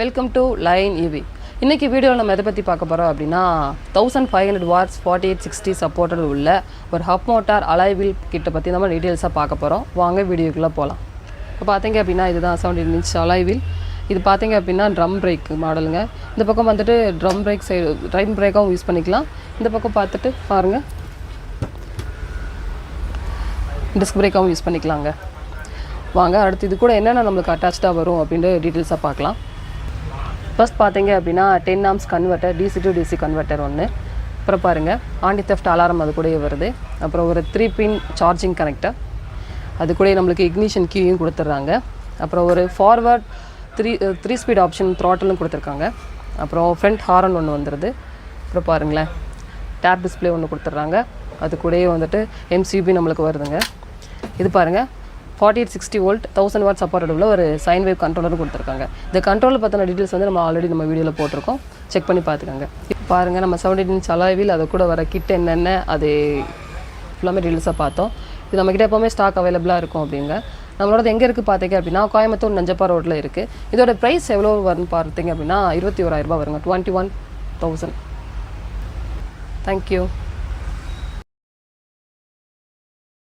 Welcome to line EV. இன்றைக்கி வீடியோவில் நம்ம எதை பற்றி பார்க்க போகிறோம் அப்படின்னா 1500 வாட்ஸ் 4860 சப்போர்ட்டட் உள்ள ஒரு ஹப் மோட்டார் அலாய் வீல் கிட்ட பற்றி நம்ம டீட்டெயில்ஸாக பார்க்க போகிறோம். வாங்க வீடியோக்குள்ளே போகலாம். இப்போ பார்த்தீங்க அப்படின்னா இதுதான் 17 இன்ச் அலாய் வீல். இது பார்த்தீங்க அப்படின்னா ட்ரம் பிரேக் மாடலுங்க. இந்த பக்கம் வந்துட்டு ட்ரம் பிரேக்காகவும் யூஸ் பண்ணிக்கலாம். இந்த பக்கம் பார்த்துட்டு பாருங்கள், டிஸ்க் பிரேக்காகவும் யூஸ் பண்ணிக்கலாங்க. வாங்க அடுத்து இது கூட என்னென்ன நம்மளுக்கு அட்டாச்சாக வரும் அப்படின்ட்டு டீட்டெயில்ஸாக பார்க்கலாம். ஃபர்ஸ்ட் பார்த்தீங்க அப்படின்னா 10 ஆம்ஸ் converter, DC to DC converter ஒன்று. அப்புறம் பாருங்கள் ஆன்டி தெஃப்ட் அலாரம் அது கூடயே வருது. அப்புறம் ஒரு 3 பின் சார்ஜிங் கனெக்டர், அது கூட நம்மளுக்கு இக்னிஷன் கீயும் கொடுத்துட்றாங்க. அப்புறம் ஒரு ஃபார்வர்ட் 3 ஸ்பீட் ஆப்ஷன் த்ராட்டலும் கொடுத்துருக்காங்க. அப்புறம் ஃப்ரண்ட் ஹாரன் ஒன்று வந்துடுது. அப்புறம் பாருங்களேன் டேப் டிஸ்பிளே ஒன்று கொடுத்துட்றாங்க. அது கூடயே வந்துட்டு MCB நம்மளுக்கு வருதுங்க. இது பாருங்கள் 4860 வோல்ட் 1000 வாட் சப்போர்ட் உள்ள ஒரு சைன் வேவ் கண்ட்ரோலரும் கொடுத்துருக்காங்க. இந்த கண்ட்ரோலர் பற்றின டீட்டெயில்ஸ் வந்து நம்ம ஆல்ரெடி நம்ம வீடியோவில் போட்டிருக்கோம், செக் பண்ணி பார்த்துக்கோங்க. இப்போ பாருங்கள் நம்ம 17 இன்ச் அலாய் வீல், அது கூட வர கிட் என்னென்ன அது ஃபுல்லாமே டீட்டெயில்ஸாக பார்த்தோம். இது நம்மக்கிட்ட எப்போவுமே ஸ்டாக் அவைலபிளாக இருக்கும் அப்படிங்க. நம்மளோட எங்கே இருக்குது பார்த்தீங்க அப்படின்னா கோயம்புத்தூர் நஞ்சப்பா ரோட்டில் இருக்குது. இதோட ப்ரைஸ் எவ்வளோ வரும்னு பார்த்தீங்க அப்படின்னா 21,000 ரூபா வருங்க, 21,000. தேங்க்யூ.